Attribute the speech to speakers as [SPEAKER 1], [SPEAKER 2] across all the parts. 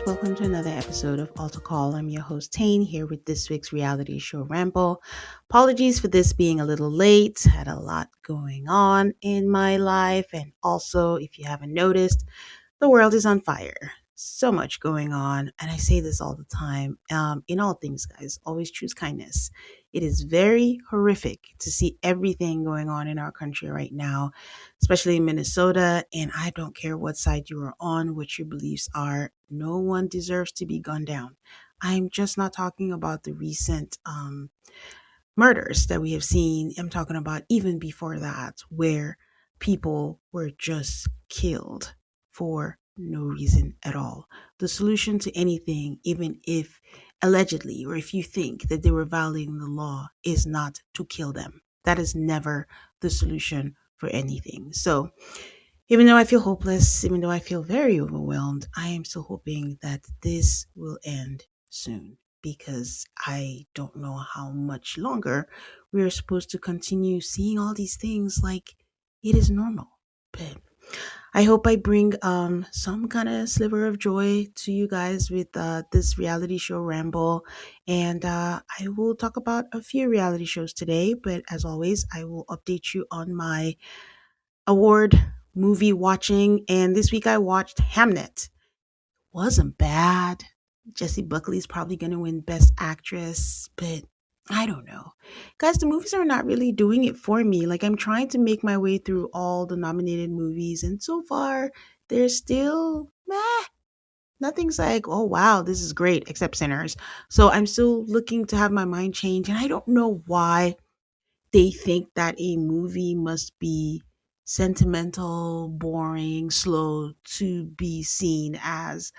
[SPEAKER 1] Welcome to another episode of Altar Call. I'm your host, Tane, here with this week's reality show, Ramble. Apologies for this being a little late. Had a lot going on in my life. And also, if you haven't noticed, the world is on fire. So much going on. And I say this all the time. In all things, guys, always choose kindness. It is very horrific to see everything going on in our country right now, especially in Minnesota. And I don't care what side you are on, what your beliefs are. No one deserves to be gunned down. I'm just not talking about the recent murders that we have seen. I'm talking about even before that, where people were just killed for no reason at all. The solution to anything, even if allegedly or if you think that they were violating the law, is not to kill them. That is never the solution for anything. So, even though I feel hopeless, even though I feel very overwhelmed, I am still hoping that this will end soon because I don't know how much longer we are supposed to continue seeing all these things like it is normal. But I hope I bring some kind of sliver of joy to you guys with this reality show Ramble. And I will talk about a few reality shows today, but as always, I will update you on my award movie watching. And this week I watched Hamnet. Wasn't bad. Jessie Buckley's probably going to win Best Actress, but I don't know. Guys, the movies are not really doing it for me. Like, I'm trying to make my way through all the nominated movies, and so far, they're still meh. Nothing's like, oh wow, this is great, except Sinners. So I'm still looking to have my mind change, and I don't know why they think that a movie must be sentimental, boring, slow to be seen as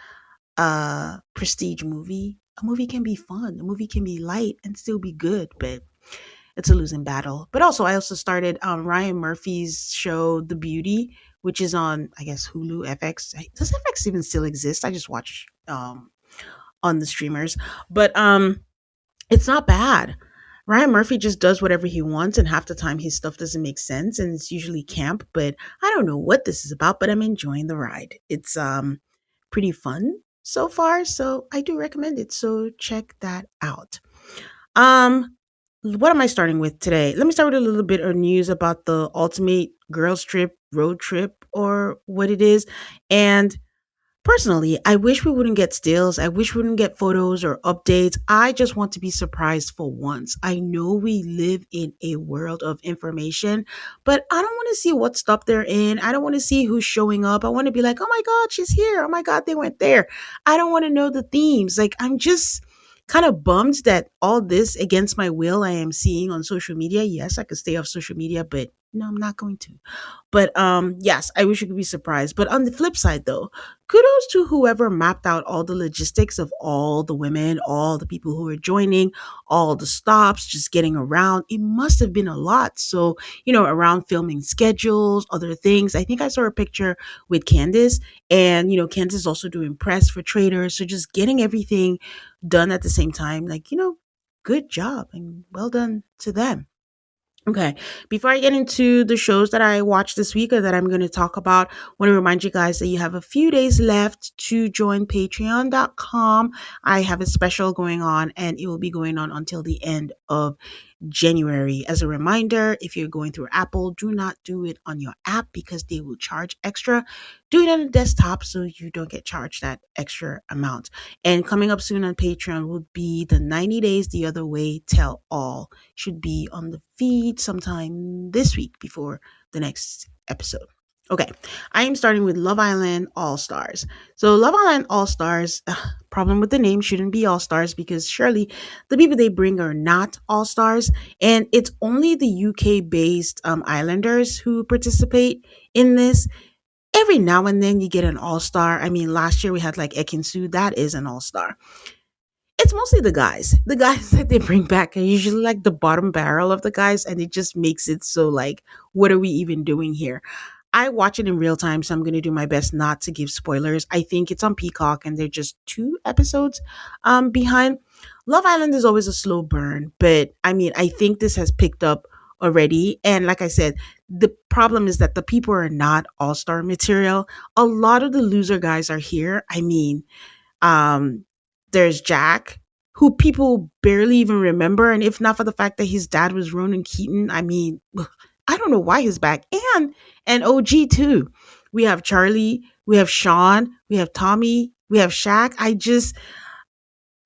[SPEAKER 1] a prestige movie. A movie can be fun, a movie can be light and still be good, but it's a losing battle. But also, I also started Ryan Murphy's show, The Beauty, which is on, I guess, Hulu, FX. Does FX even still exist? I just watch on the streamers. But it's not bad. Ryan Murphy just does whatever he wants, and half the time his stuff doesn't make sense, and it's usually camp. But I don't know what this is about, but I'm enjoying the ride. It's pretty fun so far, so I do recommend it. So check that out. Um, what am I starting with today? Let me start with a little bit of news about the ultimate girls trip, road trip, or what it is, and personally, I wish we wouldn't get stills. I wish we wouldn't get photos or updates. I just want to be surprised for once. I know we live in a world of information, but I don't want to see what stuff they're in. I don't want to see who's showing up. I want to be like, oh my God, she's here. Oh my God, they went there. I don't want to know the themes. Like, I'm just kind of bummed that all this against my will I am seeing on social media. Yes, I could stay off social media, but no, I'm not going to. But yes, I wish you could be surprised. But on the flip side though, kudos to whoever mapped out all the logistics of all the women, all the people who are joining, all the stops, just getting around. It must have been a lot. So, around filming schedules, other things. I think I saw a picture with Candace, and, Candace is also doing press for traders. So just getting everything done at the same time, like, good job and well done to them. Okay, before I get into the shows that I watched this week or that I'm going to talk about, I want to remind you guys that you have a few days left to join patreon.com. I have a special going on and it will be going on until the end of January. As a reminder, if you're going through Apple, do not do it on your app because they will charge extra. Do it on a desktop so you don't get charged that extra amount. And coming up soon on Patreon will be the 90 Days the Other Way Tell All. Should be on the feed sometime this week before the next episode. Okay, I am starting with Love Island All Stars. So, Love Island All Stars, problem with the name, shouldn't be All Stars because surely the people they bring are not All Stars. And it's only the UK based Islanders who participate in this. Every now and then you get an All Star. I mean, last year we had like Ekinsu, that is an All Star. It's mostly the guys. The guys that they bring back are usually like the bottom barrel of the guys, and it just makes it so like, what are we even doing here? I watch it in real time, so I'm going to do my best not to give spoilers. I think it's on Peacock, and they're just 2 episodes behind. Love Island is always a slow burn, but I mean, I think this has picked up already. And like I said, the problem is that the people are not all star material. A lot of the loser guys are here. I mean, Um, there's Jack, who people barely even remember, and if not for the fact that his dad was Ronan Keaton, I mean, I don't know why he's back. And OG too. We have Charlie, we have Sean, we have Tommy, we have Shaq. I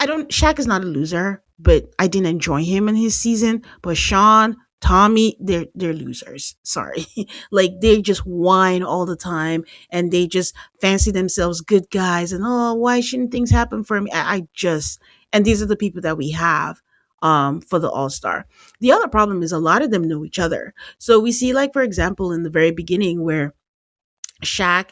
[SPEAKER 1] don't Shaq is not a loser, but I didn't enjoy him in his season. But Sean, Tommy, they're losers. Sorry. Like they just whine all the time and they just fancy themselves good guys and oh, why shouldn't things happen for me? I just and these are the people that we have for the All-Star. The other problem is a lot of them know each other. So we see like for example in the very beginning where Shaq,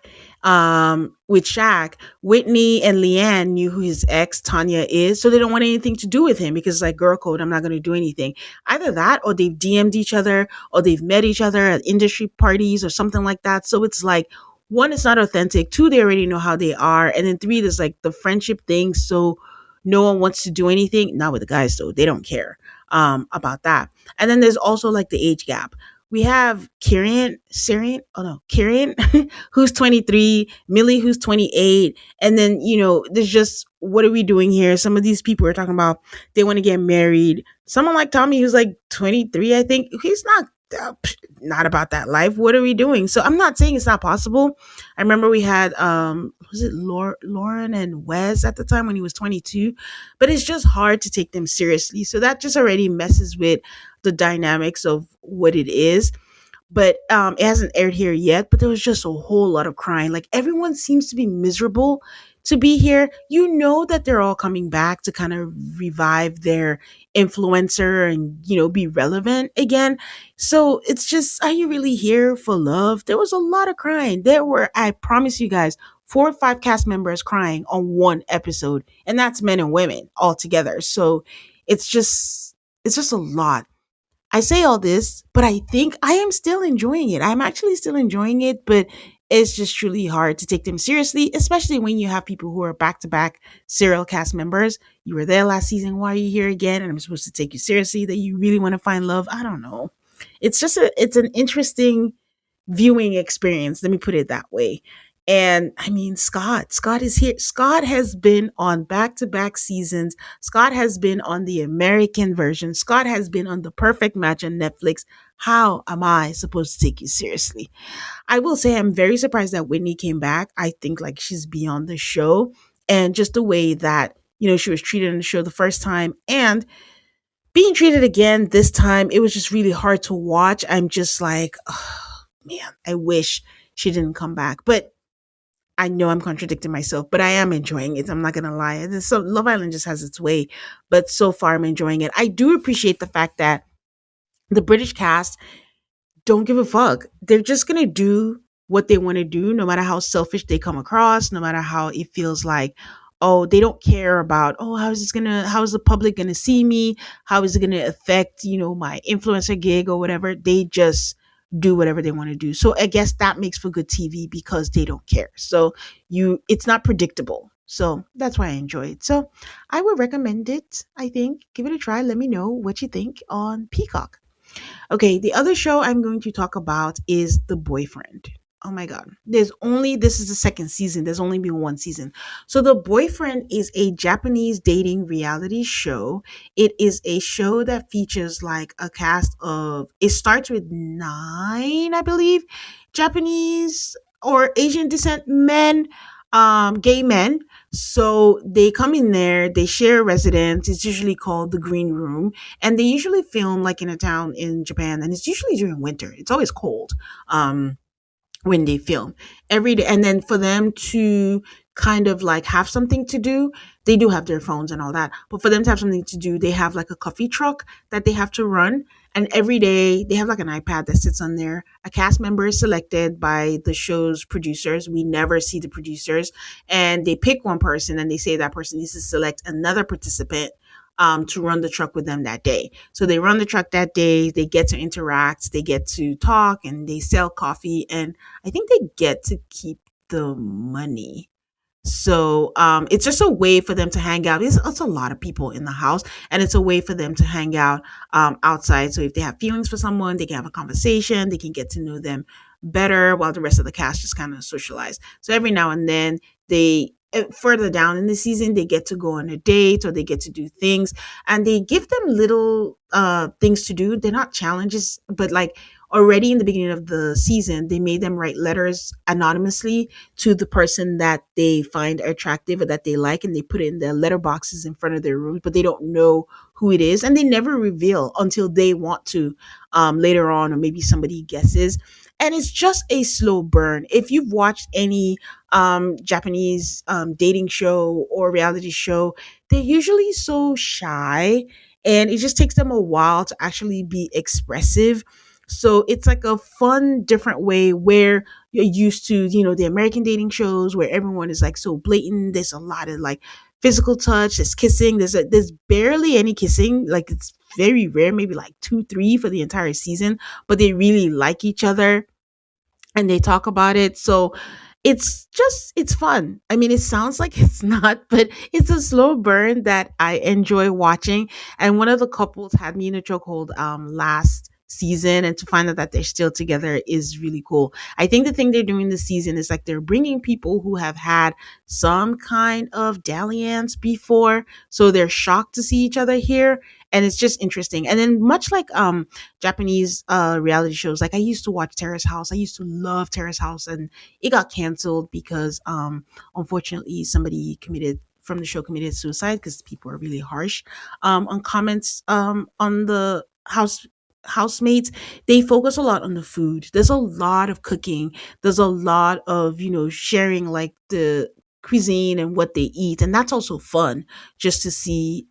[SPEAKER 1] with Shaq, Whitney and Leanne knew who his ex Tanya is, so they don't want anything to do with him because it's like girl code. I'm not going to do anything. Either that, or they've DM'd each other, or they've met each other at industry parties or something like that. So it's like one, it's not authentic. Two, they already know how they are, and then three, there's like the friendship thing. So no one wants to do anything. Not with the guys though; they don't care about that. And then there's also like the age gap. We have Kieran, who's 23, Millie, who's 28. And then, there's just, what are we doing here? Some of these people are talking about they want to get married. Someone like Tommy, who's like 23, I think, he's not about that life. What are we doing? So I'm not saying it's not possible. I remember we had, was it Lauren and Wes at the time when he was 22, but it's just hard to take them seriously. So that just already messes with the dynamics of what it is. But it hasn't aired here yet, but there was just a whole lot of crying. Like everyone seems to be miserable to be here. You know that they're all coming back to kind of revive their influencer and, be relevant again. So it's just, are you really here for love? There was a lot of crying. There were, I promise you guys, 4 or 5 cast members crying on one episode, and that's men and women all together. So it's just a lot. I say all this, but I think I am still enjoying it. I'm actually still enjoying it, but it's just truly hard to take them seriously, especially when you have people who are back to back serial cast members. You were there last season. Why are you here again? And I'm supposed to take you seriously that you really want to find love. I don't know. It's an interesting viewing experience. Let me put it that way. And I mean, Scott is here. Scott has been on back to back seasons. Scott has been on the American version. Scott has been on the perfect match on Netflix. How am I supposed to take you seriously? I will say I'm very surprised that Whitney came back. I think like she's beyond the show and just the way that, she was treated in the show the first time and being treated again this time, it was just really hard to watch. I'm just like, oh, man, I wish she didn't come back. But I know I'm contradicting myself, but I am enjoying it. I'm not gonna lie. So Love Island just has its way, but so far I'm enjoying it. I do appreciate the fact that the British cast don't give a fuck. They're just going to do what they want to do, no matter how selfish they come across, no matter how it feels like, oh, they don't care about, oh, how is the public going to see me? How is it going to affect, my influencer gig or whatever? They just do whatever they want to do. So I guess that makes for good TV because they don't care. So it's not predictable. So that's why I enjoy it. So I would recommend it. I think give it a try. Let me know what you think on Peacock. Okay, the other show I'm going to talk about is The Boyfriend. Oh my God. This is the second season. There's only been one season. So The Boyfriend is a Japanese dating reality show. It is a show that features like a cast of, it starts with 9, I believe, Japanese or Asian descent men, gay men. So they come in there, they share a residence. It's usually called the Green Room, and they usually film like in a town in Japan, and it's usually during winter. It's always cold. When they film every day. And then for them to kind of like have something to do, they do have their phones and all that. But for them to have something to do, they have like a coffee truck that they have to run. And every day they have like an iPad that sits on there. A cast member is selected by the show's producers. We never see the producers. And they pick one person and they say that person needs to select another participant to run the truck with them that day. So they run the truck that day. They get to interact. They get to talk and they sell coffee. And I think they get to keep the money. So it's just a way for them to hang out. It's a lot of people in the house, and it's a way for them to hang out outside. So if they have feelings for someone, they can have a conversation. They can get to know them better while the rest of the cast just kind of socialize. So every now and then they further down in the season, they get to go on a date or they get to do things, and they give them little things to do. They're not challenges, but like already in the beginning of the season, they made them write letters anonymously to the person that they find attractive or that they like, and they put it in their letter boxes in front of their rooms, but they don't know who it is, and they never reveal until they want to later on, or maybe somebody guesses. And it's just a slow burn. If you've watched any Japanese dating show or reality show, they're usually so shy, and it just takes them a while to actually be expressive. So it's like a fun, different way where you're used to, the American dating shows where everyone is like so blatant. There's a lot of like physical touch, there's kissing, there's barely any kissing. Like it's very rare, maybe like two, three for the entire season, but they really like each other and they talk about it. So it's fun. I mean, it sounds like it's not, but it's a slow burn that I enjoy watching. And one of the couples had me in a chokehold last season, and to find out that they're still together is really cool. I think the thing they're doing this season is like they're bringing people who have had some kind of dalliance before, so they're shocked to see each other here, and it's just interesting. And then much like Japanese reality shows. Like I used to watch Terrace House. I used to love Terrace House, and it got canceled because unfortunately somebody committed from the show committed suicide because people are really harsh on comments on the housemates. They focus a lot on the food. There's a lot of cooking. There's a lot of, sharing like the cuisine and what they eat, and that's also fun just to see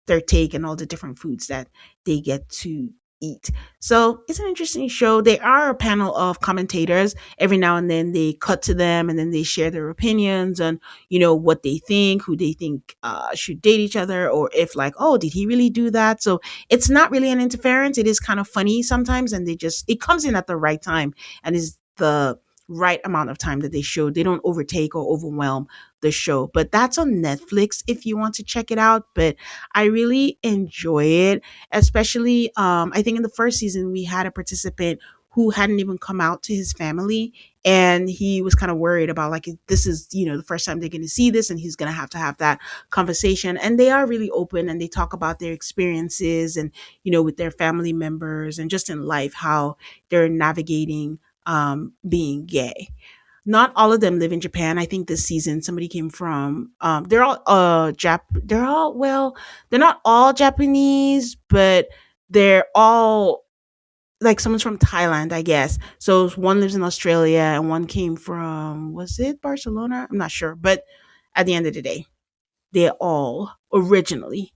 [SPEAKER 1] their take and all the different foods that they get to eat. So it's an interesting show. They are a panel of commentators. Every now and then they cut to them and then they share their opinions on, what they think, who they think should date each other, or if like, oh, did he really do that? So it's not really an interference. It is kind of funny sometimes, and it comes in at the right time and is the right amount of time that they show. They don't overtake or overwhelm the show. But that's on Netflix if you want to check it out. But I really enjoy it, especially I think in the first season we had a participant who hadn't even come out to his family, and he was kind of worried about like this is the first time they're going to see this, and he's going to have that conversation. And they are really open, and they talk about their experiences and with their family members and just in life how they're navigating being gay. Not all of them live in Japan. I think this season somebody came from they're all they're all, well, they're not all Japanese, but they're all like someone's from Thailand, I guess. So one lives in Australia and one came from, was it Barcelona? I'm not sure, but at the end of the day, they're all originally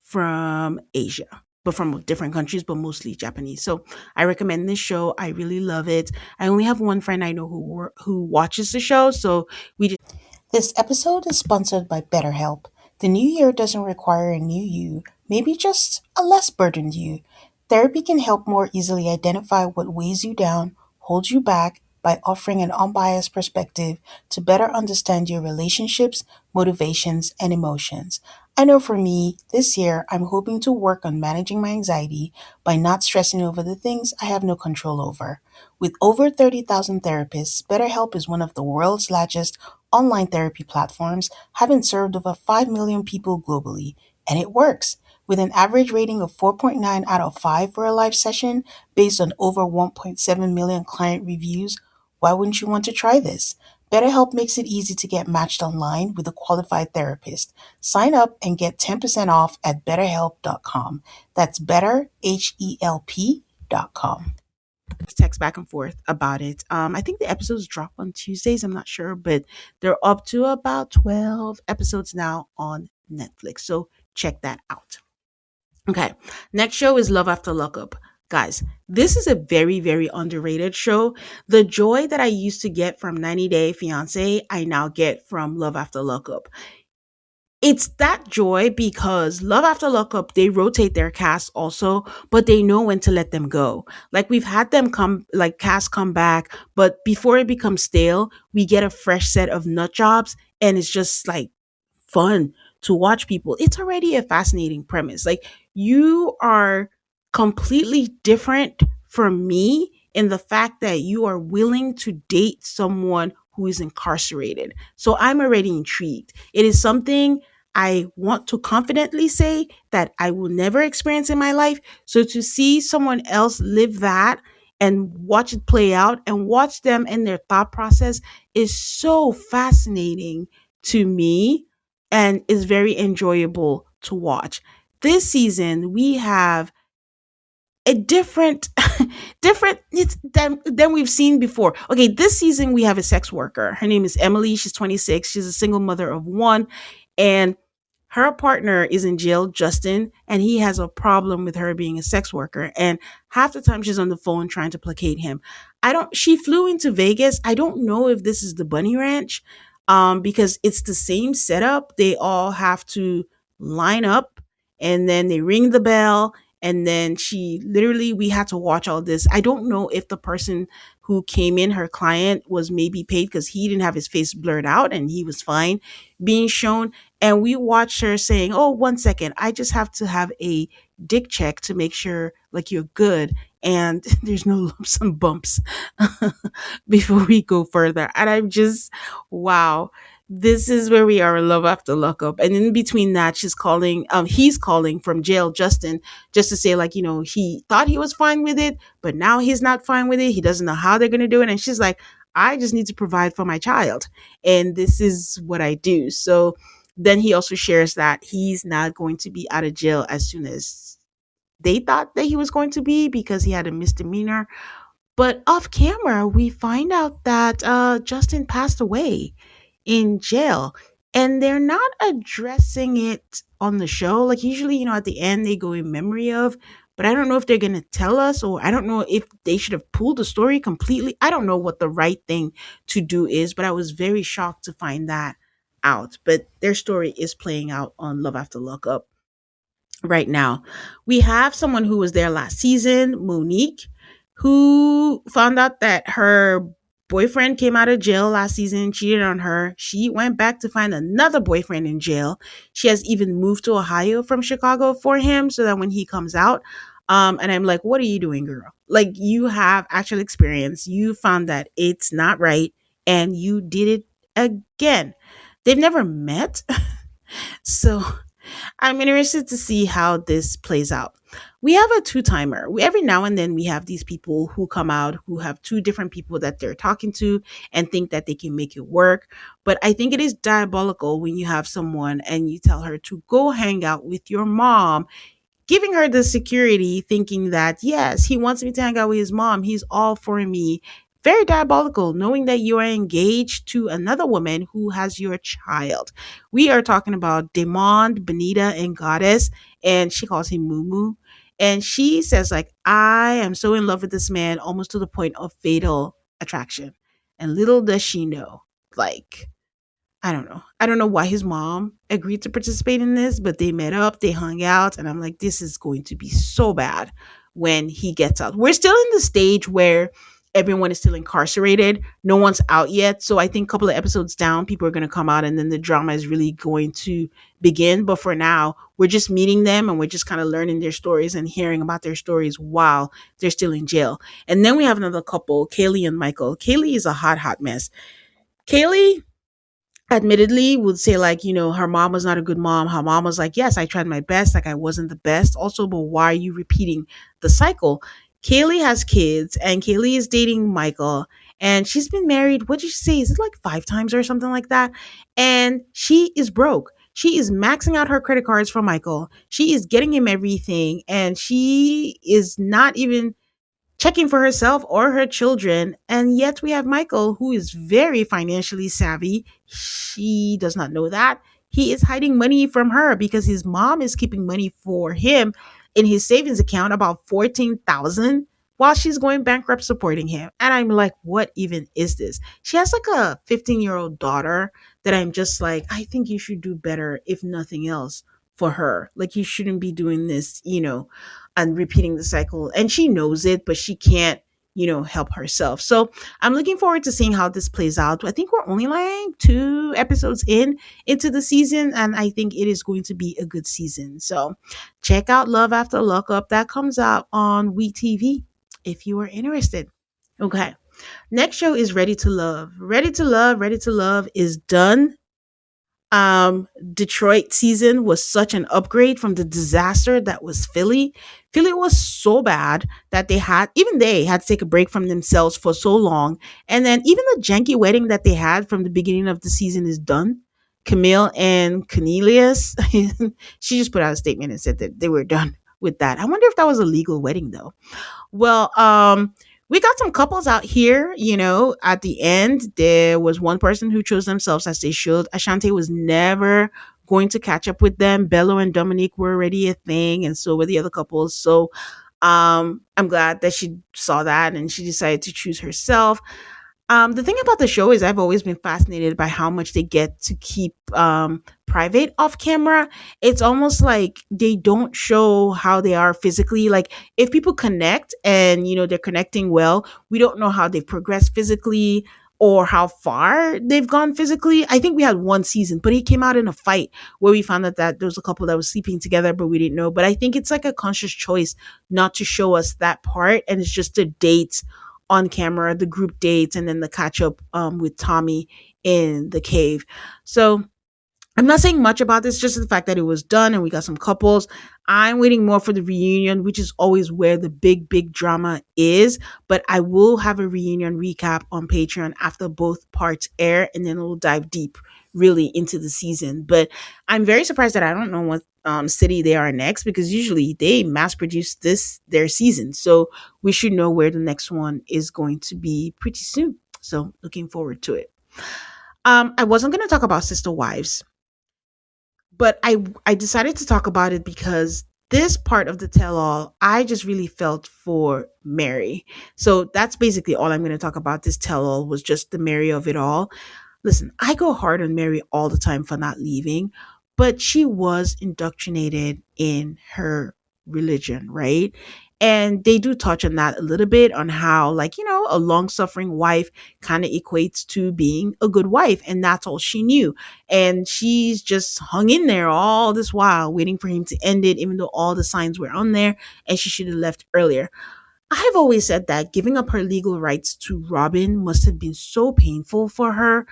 [SPEAKER 1] from Asia, but from different countries, but mostly Japanese. So I recommend this show. I really love it. I only have one friend I know who watches the show, so we just. This episode is sponsored by BetterHelp. The new year doesn't require a new you, maybe just a less burdened you. Therapy can help more easily identify what weighs you down, holds you back, by offering an unbiased perspective to better understand your relationships, motivations, and emotions. I know for me, this year, I'm hoping to work on managing my anxiety by not stressing over the things I have no control over. With over 30,000 therapists, BetterHelp is one of the world's largest online therapy platforms, having served over 5 million people globally. And it works. With an average rating of 4.9 out of 5 for a live session, based on over 1.7 million client reviews, why wouldn't you want to try this? BetterHelp makes it easy to get matched online with a qualified therapist. Sign up and get 10% off at betterhelp.com. That's betterhelp.com. Text back and forth about it. I think the episodes drop on Tuesdays. I'm not sure, but they're up to about 12 episodes now on Netflix. So check that out. Okay, next show is Love After Lockup. Guys, this is a very, very underrated show. The joy that I used to get from 90 Day Fiance, I now get from Love After Lockup. It's that joy because Love After Lockup, they rotate their cast also, but they know when to let them go. Like we've had them come, like cast come back, but before it becomes stale, we get a fresh set of nut jobs, and it's just like fun to watch people. It's already a fascinating premise. Like you are completely different from me in the fact that you are willing to date someone who is incarcerated. So I'm already intrigued. It is something I want to confidently say that I will never experience in my life. So to see someone else live that and watch it play out and watch them and their thought process is so fascinating to me and is very enjoyable to watch. This season we have a different different it's than we've seen before. Okay, this season we have a sex worker. Her name is Emily. She's 26. She's a single mother of one, and her partner is in jail, Justin, and he has a problem with her being a sex worker. And half the time she's on the phone trying to placate him. I don't She flew into Vegas. I don't know if this is the Bunny Ranch, because it's the same setup. They all have to line up and then they ring the bell, and then she literally, we had to watch all this. I don't know if the person who came in, her client, was maybe paid because he didn't have his face blurred out and he was fine being shown. And we watched her saying, "Oh, 1 second, I just have to have a dick check to make sure like you're good and there's no lumps and bumps before we go further." And I'm just, wow, this is where we are in Love After Lockup. And in between that, he's calling from jail, Justin, just to say, like, he thought he was fine with it, but now he's not fine with it. He doesn't know how they're going to do it. And she's like, "I just need to provide for my child. And this is what I do." So then he also shares that he's not going to be out of jail as soon as they thought that he was going to be, because he had a misdemeanor. But off camera, we find out that Justin passed away in jail, and they're not addressing it on the show. Like, usually, at the end they go in memory of, but I don't know if they're going to tell us, or I don't know if they should have pulled the story completely. I don't know what the right thing to do is, but I was very shocked to find that out. But their story is playing out on Love After Lockup right now. We have someone who was there last season, Monique, who found out that her boyfriend came out of jail last season, cheated on her. She went back to find another boyfriend in jail. She has even moved to Ohio from Chicago for him so that when he comes out, and I'm like, "What are you doing, girl? Like, you have actual experience. You found that it's not right and you did it again." They've never met. So I'm interested to see how this plays out. We have a two timer. Every now and then we have these people who come out who have two different people that they're talking to and think that they can make it work. But I think it is diabolical when you have someone and you tell her to go hang out with your mom, giving her the security, thinking that, yes, he wants me to hang out with his mom. He's all for me. Very diabolical, knowing that you are engaged to another woman who has your child. We are talking about Demond, Benita, and Goddess, and she calls him Moo. And she says, like, "I am so in love with this man, almost to the point of fatal attraction." And little does she know, like, I don't know. I don't know why his mom agreed to participate in this, but they met up, they hung out, and I'm like, this is going to be so bad when he gets out. We're still in the stage where everyone is still incarcerated. No one's out yet. So I think a couple of episodes down, people are going to come out and then the drama is really going to begin. But for now, we're just meeting them and we're just kind of learning their stories and hearing about their stories while they're still in jail. And then we have another couple, Kaylee and Michael. Kaylee is a hot, hot mess. Kaylee admittedly would say, like, her mom was not a good mom. Her mom was like, "Yes, I tried my best, like I wasn't the best also, but why are you repeating the cycle?" Kaylee has kids and Kaylee is dating Michael, and she's been married, what did she say, is it like 5 times or something like that? And she is broke. She is maxing out her credit cards for Michael. She is getting him everything, and she is not even checking for herself or her children. And yet we have Michael, who is very financially savvy. She does not know that. He is hiding money from her because his mom is keeping money for him in his savings account, about 14,000, while she's going bankrupt supporting him. And I'm like, what even is this? She has like a 15-year-old daughter that I'm just like, I think you should do better, if nothing else, for her. Like, you shouldn't be doing this, and repeating the cycle. And she knows it, but she can't, help herself. So I'm looking forward to seeing how this plays out. I think we're only like 2 episodes into the season, and I think it is going to be a good season. So check out Love After Lockup. That comes out on WeTV if you are interested. Okay. Next show is Ready to Love. Ready to Love is done. Detroit season was such an upgrade from the disaster that was Philly. Philly was so bad that they had to take a break from themselves for so long. And then even the janky wedding that they had from the beginning of the season is done. Camille and Cornelius, she just put out a statement and said that they were done with that. I wonder if that was a legal wedding though. Well, we got some couples out here, at the end. There was one person who chose themselves as they should. Ashante was never going to catch up with them. Bello and Dominique were already a thing, and so were the other couples. So I'm glad that she saw that and she decided to choose herself. The thing about the show is I've always been fascinated by how much they get to keep private off camera. It's almost like they don't show how they are physically. Like if people connect and they're connecting well, we don't know how they've progressed physically or how far they've gone physically. I think we had one season, but it came out in a fight where we found out that there was a couple that was sleeping together, but we didn't know. But I think it's like a conscious choice not to show us that part, and it's just the dates on camera, the group dates, and then the catch up with Tommy in the cave. So I'm not saying much about this, just the fact that it was done and we got some couples. I'm waiting more for the reunion, which is always where the big drama is. But I will have a reunion recap on Patreon after both parts air, and then we'll dive deep really into the season. But I'm very surprised that I don't know what city they are next, because usually they mass produce their season. So we should know where the next one is going to be pretty soon. So looking forward to it. I wasn't going to talk about Sister Wives, but I decided to talk about it because this part of the tell all I just really felt for Mary. So that's basically all I'm going to talk about. This tell all was just the Mary of it all. Listen, I go hard on Mary all the time for not leaving, but she was indoctrinated in her religion, right? And they do touch on that a little bit, on how, like, a long suffering wife kind of equates to being a good wife. And that's all she knew. And she's just hung in there all this while, waiting for him to end it, even though all the signs were on there and she should have left earlier. I've always said that giving up her legal rights to Robin must have been so painful for her.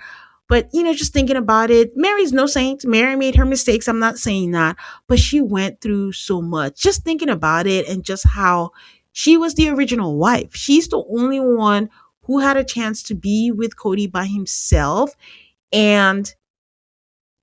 [SPEAKER 1] But, just thinking about it, Mary's no saint. Mary made her mistakes. I'm not saying that. But she went through so much. Just thinking about it, and just how she was the original wife. She's the only one who had a chance to be with Cody by himself and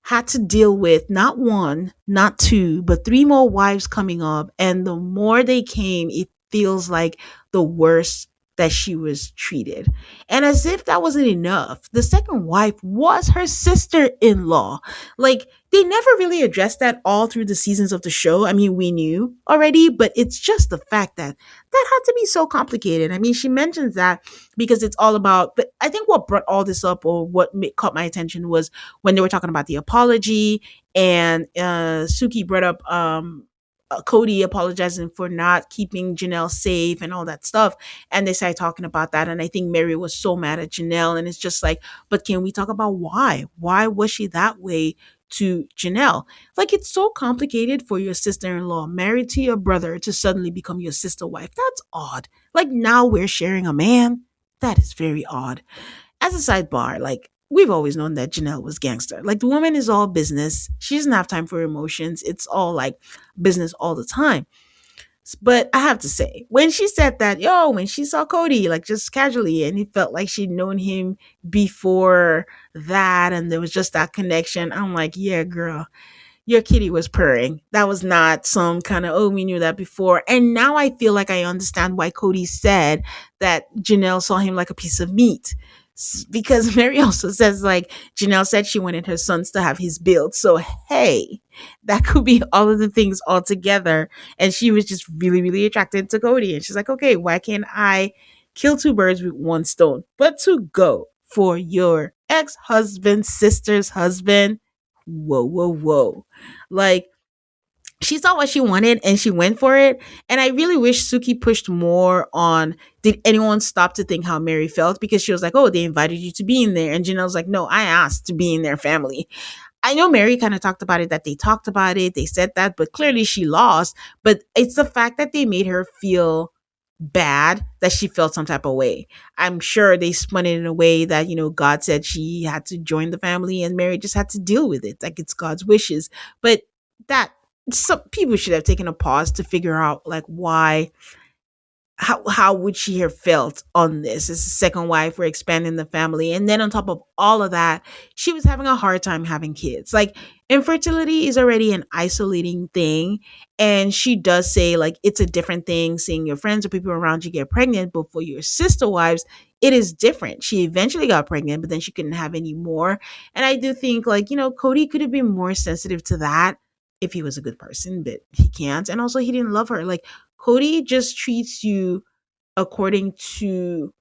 [SPEAKER 1] had to deal with not one, not two, but three more wives coming up. And the more they came, it feels like the worse that she was treated. And as if that wasn't enough, the second wife was her sister in law. Like, they never really addressed that all through the seasons of the show. I mean, we knew already, but it's just the fact that that had to be so complicated. I mean, she mentions that because it's all about, but I think what brought all this up, or what caught my attention, was when they were talking about the apology, and Suki brought up Cody apologizing for not keeping Janelle safe and all that stuff. And they started talking about that. And I think Mary was so mad at Janelle. And it's just like, but can we talk about why? Why was she that way to Janelle? Like, it's so complicated for your sister-in-law married to your brother to suddenly become your sister wife. That's odd. Like, now we're sharing a man. That is very odd. As a sidebar, like, we've always known that Janelle was gangster. Like, the woman is all business. She doesn't have time for emotions. It's all like business all the time. But I have to say, when she said that, when she saw Cody, like, just casually, and it felt like she'd known him before that, and there was just that connection, I'm like, yeah, girl, your kitty was purring. That was not some kind of, we knew that before. And now I feel like I understand why Cody said that Janelle saw him like a piece of meat. Because Mary also says, like, Janelle said she wanted her sons to have his build. So, hey, that could be all of the things all together. And she was just really, really attracted to Cody. And she's like, okay, why can't I kill two birds with one stone? But to go for your ex-husband's sister's husband, whoa, whoa, whoa. Like, she saw what she wanted and she went for it. And I really wish Suki pushed more on, did anyone stop to think how Mary felt? Because she was like, oh, they invited you to be in there. And Janelle's like, no, I asked to be in their family. I know Mary kind of talked about it, that they talked about it, they said that, but clearly she lost. But it's the fact that they made her feel bad that she felt some type of way. I'm sure they spun it in a way that, God said she had to join the family and Mary just had to deal with it. Like it's God's wishes. But that some people should have taken a pause to figure out like why how would she have felt on this as a second wife? We're expanding the family. And then on top of all of that, she was having a hard time having kids. Like infertility is already an isolating thing. And she does say like it's a different thing seeing your friends or people around you get pregnant, but for your sister wives, it is different. She eventually got pregnant, but then she couldn't have any more. And I do think like, Cody could have been more sensitive to that if he was a good person, but he can't. And also he didn't love her. Like Cody just treats you according to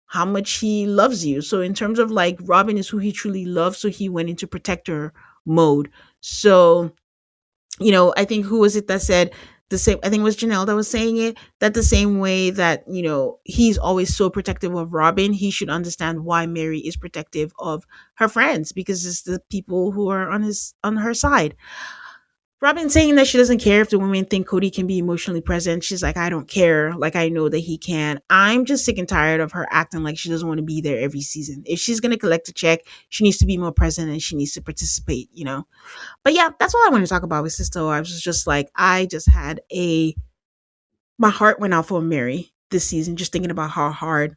[SPEAKER 1] how much he loves you. So in terms of like Robin is who he truly loves, so he went into protector mode. So, I think who was it that said the same, I think it was Janelle that was saying it, that the same way that, he's always so protective of Robin, he should understand why Mary is protective of her friends because it's the people who are on her side. Robin saying that she doesn't care if the women think Cody can be emotionally present. She's like, I don't care. Like, I know that he can. I'm just sick and tired of her acting like she doesn't want to be there every season. If she's going to collect a check, she needs to be more present and she needs to participate. But yeah, that's all I want to talk about with Sister. I was just like, my heart went out for Mary this season, just thinking about how hard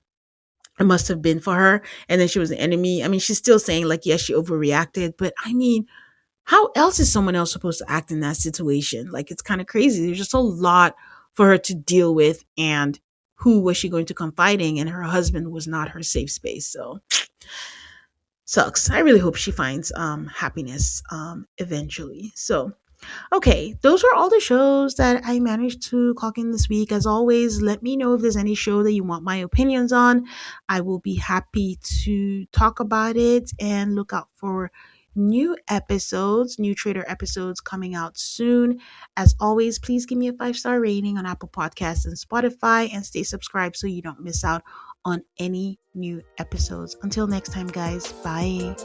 [SPEAKER 1] it must have been for her. And then she was an enemy. I mean, she's still saying like, yes, she overreacted. But I mean, how else is someone else supposed to act in that situation? Like, it's kind of crazy. There's just a lot for her to deal with. And who was she going to confide in? And her husband was not her safe space. So, sucks. I really hope she finds happiness eventually. So, okay, those were all the shows that I managed to clock in this week. As always, let me know if there's any show that you want my opinions on. I will be happy to talk about it and look out for new Trader episodes coming out soon. As always, please give me a 5-star rating on Apple Podcasts and Spotify and stay subscribed so you don't miss out on any new episodes. Until next time, guys, bye.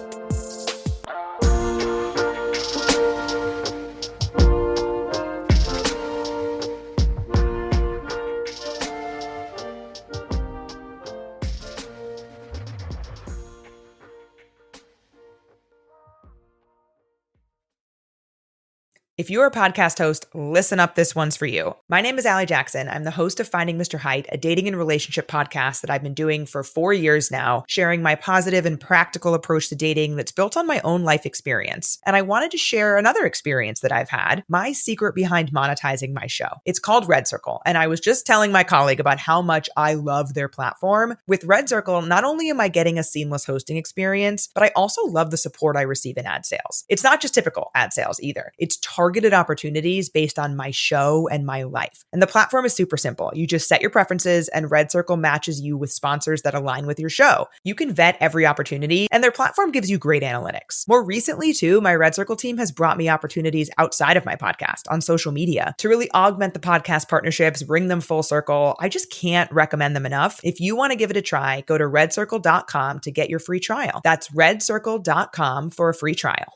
[SPEAKER 2] If you're a podcast host, listen up, this one's for you. My name is Allie Jackson. I'm the host of Finding Mr. Height, a dating and relationship podcast that I've been doing for 4 years now, sharing my positive and practical approach to dating that's built on my own life experience. And I wanted to share another experience that I've had, my secret behind monetizing my show. It's called Red Circle, and I was just telling my colleague about how much I love their platform. With Red Circle, not only am I getting a seamless hosting experience, but I also love the support I receive in ad sales. It's not just typical ad sales either. It's targeted opportunities based on my show and my life. And the platform is super simple. You just set your preferences and Red Circle matches you with sponsors that align with your show. You can vet every opportunity and their platform gives you great analytics. More recently too, my Red Circle team has brought me opportunities outside of my podcast on social media to really augment the podcast partnerships, bring them full circle. I just can't recommend them enough. If you want to give it a try, go to redcircle.com to get your free trial. That's redcircle.com for a free trial.